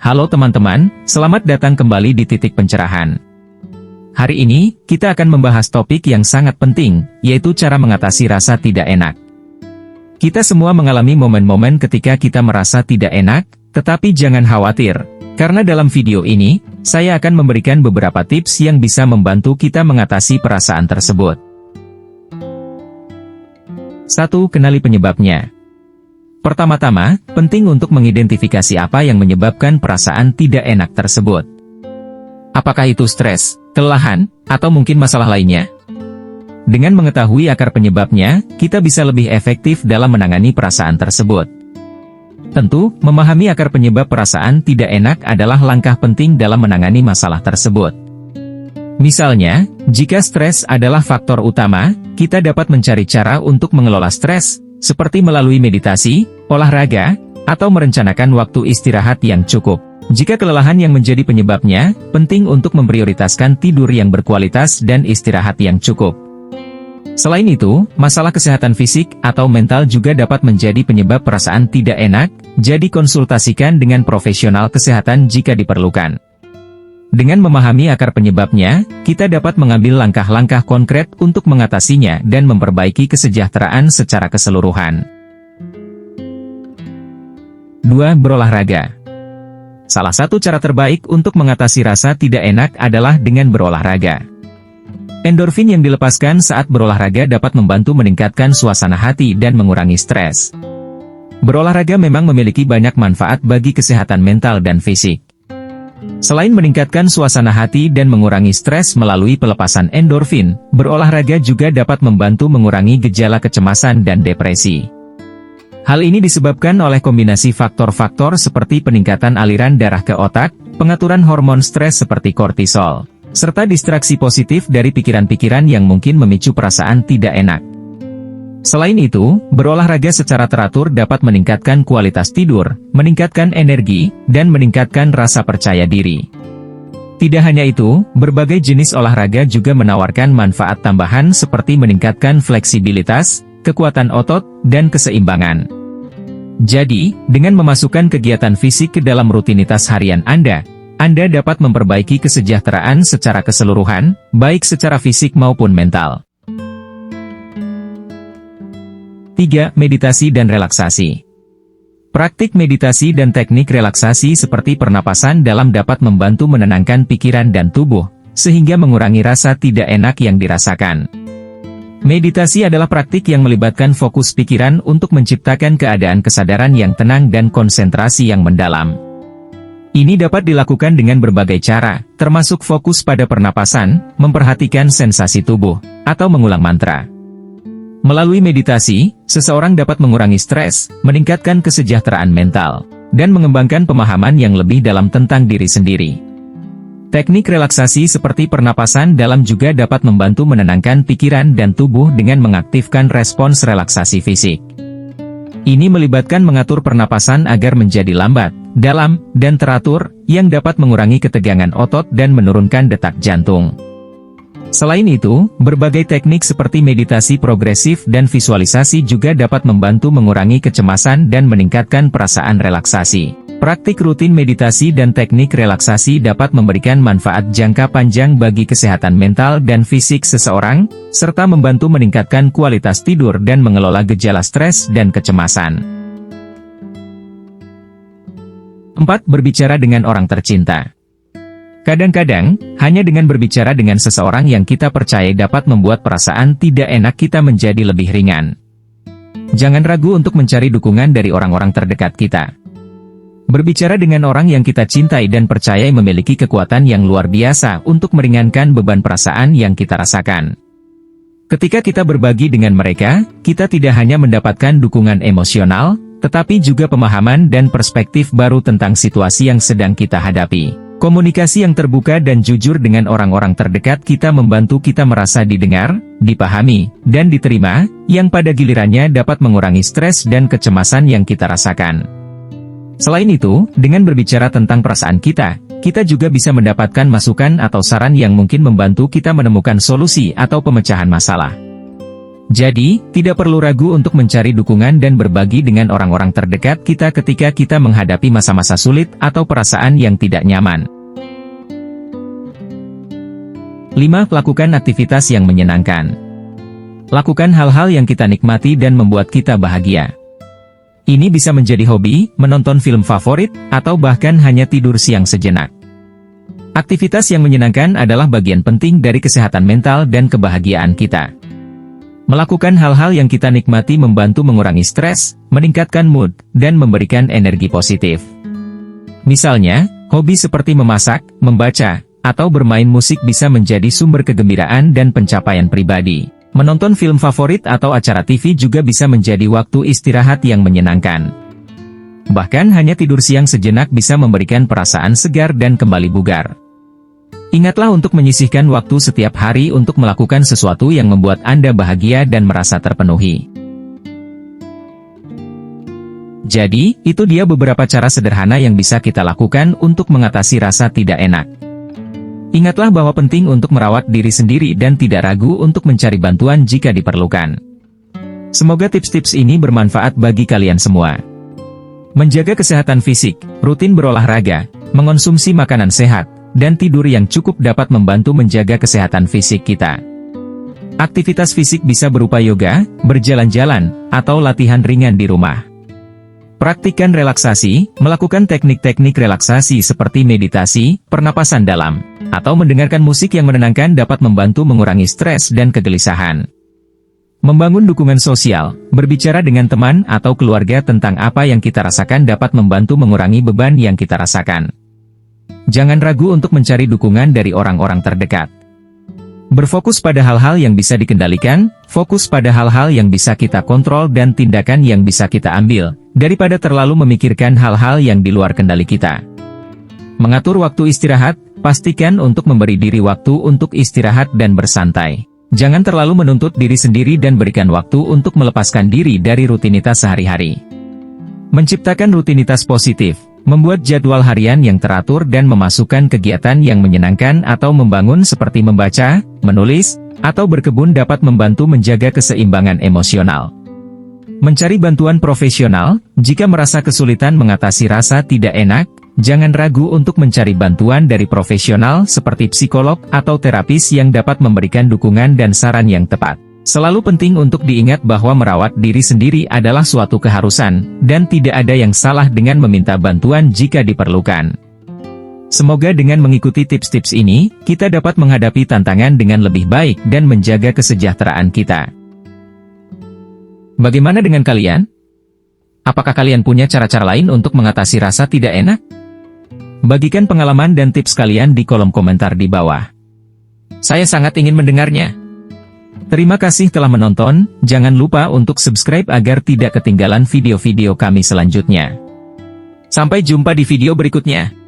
Halo teman-teman, selamat datang kembali di Titik Pencerahan. Hari ini, kita akan membahas topik yang sangat penting, yaitu cara mengatasi rasa tidak enak. Kita semua mengalami momen-momen ketika kita merasa tidak enak, tetapi jangan khawatir, karena dalam video ini, saya akan memberikan beberapa tips yang bisa membantu kita mengatasi perasaan tersebut. 1. Kenali penyebabnya. Pertama-tama, penting untuk mengidentifikasi apa yang menyebabkan perasaan tidak enak tersebut. Apakah itu stres, kelelahan, atau mungkin masalah lainnya? Dengan mengetahui akar penyebabnya, kita bisa lebih efektif dalam menangani perasaan tersebut. Tentu, memahami akar penyebab perasaan tidak enak adalah langkah penting dalam menangani masalah tersebut. Misalnya, jika stres adalah faktor utama, kita dapat mencari cara untuk mengelola stres, seperti melalui meditasi, olahraga, atau merencanakan waktu istirahat yang cukup. Jika kelelahan yang menjadi penyebabnya, penting untuk memprioritaskan tidur yang berkualitas dan istirahat yang cukup. Selain itu, masalah kesehatan fisik atau mental juga dapat menjadi penyebab perasaan tidak enak, jadi konsultasikan dengan profesional kesehatan jika diperlukan. Dengan memahami akar penyebabnya, kita dapat mengambil langkah-langkah konkret untuk mengatasinya dan memperbaiki kesejahteraan secara keseluruhan. 2. Berolahraga. Salah satu cara terbaik untuk mengatasi rasa tidak enak adalah dengan berolahraga. Endorfin yang dilepaskan saat berolahraga dapat membantu meningkatkan suasana hati dan mengurangi stres. Berolahraga memang memiliki banyak manfaat bagi kesehatan mental dan fisik. Selain meningkatkan suasana hati dan mengurangi stres melalui pelepasan endorfin, berolahraga juga dapat membantu mengurangi gejala kecemasan dan depresi. Hal ini disebabkan oleh kombinasi faktor-faktor seperti peningkatan aliran darah ke otak, pengaturan hormon stres seperti kortisol, serta distraksi positif dari pikiran-pikiran yang mungkin memicu perasaan tidak enak. Selain itu, berolahraga secara teratur dapat meningkatkan kualitas tidur, meningkatkan energi, dan meningkatkan rasa percaya diri. Tidak hanya itu, berbagai jenis olahraga juga menawarkan manfaat tambahan seperti meningkatkan fleksibilitas, kekuatan otot, dan keseimbangan. Jadi, dengan memasukkan kegiatan fisik ke dalam rutinitas harian Anda dapat memperbaiki kesejahteraan secara keseluruhan, baik secara fisik maupun mental. 3. Meditasi dan relaksasi. Praktik meditasi dan teknik relaksasi seperti pernapasan dalam dapat membantu menenangkan pikiran dan tubuh, sehingga mengurangi rasa tidak enak yang dirasakan. Meditasi adalah praktik yang melibatkan fokus pikiran untuk menciptakan keadaan kesadaran yang tenang dan konsentrasi yang mendalam. Ini dapat dilakukan dengan berbagai cara, termasuk fokus pada pernapasan, memperhatikan sensasi tubuh, atau mengulang mantra. Melalui meditasi, seseorang dapat mengurangi stres, meningkatkan kesejahteraan mental, dan mengembangkan pemahaman yang lebih dalam tentang diri sendiri. Teknik relaksasi seperti pernapasan dalam juga dapat membantu menenangkan pikiran dan tubuh dengan mengaktifkan respons relaksasi fisik. Ini melibatkan mengatur pernapasan agar menjadi lambat, dalam, dan teratur, yang dapat mengurangi ketegangan otot dan menurunkan detak jantung. Selain itu, berbagai teknik seperti meditasi progresif dan visualisasi juga dapat membantu mengurangi kecemasan dan meningkatkan perasaan relaksasi. Praktik rutin meditasi dan teknik relaksasi dapat memberikan manfaat jangka panjang bagi kesehatan mental dan fisik seseorang, serta membantu meningkatkan kualitas tidur dan mengelola gejala stres dan kecemasan. 4. Berbicara dengan orang tercinta. Kadang-kadang, hanya dengan berbicara dengan seseorang yang kita percaya dapat membuat perasaan tidak enak kita menjadi lebih ringan. Jangan ragu untuk mencari dukungan dari orang-orang terdekat kita. Berbicara dengan orang yang kita cintai dan percaya memiliki kekuatan yang luar biasa untuk meringankan beban perasaan yang kita rasakan. Ketika kita berbagi dengan mereka, kita tidak hanya mendapatkan dukungan emosional, tetapi juga pemahaman dan perspektif baru tentang situasi yang sedang kita hadapi. Komunikasi yang terbuka dan jujur dengan orang-orang terdekat kita membantu kita merasa didengar, dipahami, dan diterima, yang pada gilirannya dapat mengurangi stres dan kecemasan yang kita rasakan. Selain itu, dengan berbicara tentang perasaan kita juga bisa mendapatkan masukan atau saran yang mungkin membantu kita menemukan solusi atau pemecahan masalah. Jadi, tidak perlu ragu untuk mencari dukungan dan berbagi dengan orang-orang terdekat kita ketika kita menghadapi masa-masa sulit atau perasaan yang tidak nyaman. 5. Lakukan aktivitas yang menyenangkan. Lakukan hal-hal yang kita nikmati dan membuat kita bahagia. Ini bisa menjadi hobi, menonton film favorit, atau bahkan hanya tidur siang sejenak. Aktivitas yang menyenangkan adalah bagian penting dari kesehatan mental dan kebahagiaan kita. Melakukan hal-hal yang kita nikmati membantu mengurangi stres, meningkatkan mood, dan memberikan energi positif. Misalnya, hobi seperti memasak, membaca, atau bermain musik bisa menjadi sumber kegembiraan dan pencapaian pribadi. Menonton film favorit atau acara TV juga bisa menjadi waktu istirahat yang menyenangkan. Bahkan hanya tidur siang sejenak bisa memberikan perasaan segar dan kembali bugar. Ingatlah untuk menyisihkan waktu setiap hari untuk melakukan sesuatu yang membuat Anda bahagia dan merasa terpenuhi. Jadi, itu dia beberapa cara sederhana yang bisa kita lakukan untuk mengatasi rasa tidak enak. Ingatlah bahwa penting untuk merawat diri sendiri dan tidak ragu untuk mencari bantuan jika diperlukan. Semoga tips-tips ini bermanfaat bagi kalian semua. Menjaga kesehatan fisik, rutin berolahraga, mengonsumsi makanan sehat, dan tidur yang cukup dapat membantu menjaga kesehatan fisik kita. Aktivitas fisik bisa berupa yoga, berjalan-jalan, atau latihan ringan di rumah. Praktikkan relaksasi, melakukan teknik-teknik relaksasi seperti meditasi, pernapasan dalam, atau mendengarkan musik yang menenangkan dapat membantu mengurangi stres dan kegelisahan. Membangun dukungan sosial, berbicara dengan teman atau keluarga tentang apa yang kita rasakan dapat membantu mengurangi beban yang kita rasakan. Jangan ragu untuk mencari dukungan dari orang-orang terdekat. Berfokus pada hal-hal yang bisa dikendalikan, fokus pada hal-hal yang bisa kita kontrol dan tindakan yang bisa kita ambil, daripada terlalu memikirkan hal-hal yang di luar kendali kita. Mengatur waktu istirahat, pastikan untuk memberi diri waktu untuk istirahat dan bersantai. Jangan terlalu menuntut diri sendiri dan berikan waktu untuk melepaskan diri dari rutinitas sehari-hari. Menciptakan rutinitas positif, membuat jadwal harian yang teratur dan memasukkan kegiatan yang menyenangkan atau membangun seperti membaca, menulis, atau berkebun dapat membantu menjaga keseimbangan emosional. Mencari bantuan profesional, jika merasa kesulitan mengatasi rasa tidak enak, jangan ragu untuk mencari bantuan dari profesional seperti psikolog atau terapis yang dapat memberikan dukungan dan saran yang tepat. Selalu penting untuk diingat bahwa merawat diri sendiri adalah suatu keharusan, dan tidak ada yang salah dengan meminta bantuan jika diperlukan. Semoga dengan mengikuti tips-tips ini, kita dapat menghadapi tantangan dengan lebih baik dan menjaga kesejahteraan kita. Bagaimana dengan kalian? Apakah kalian punya cara-cara lain untuk mengatasi rasa tidak enak? Bagikan pengalaman dan tips kalian di kolom komentar di bawah. Saya sangat ingin mendengarnya. Terima kasih telah menonton, jangan lupa untuk subscribe agar tidak ketinggalan video-video kami selanjutnya. Sampai jumpa di video berikutnya.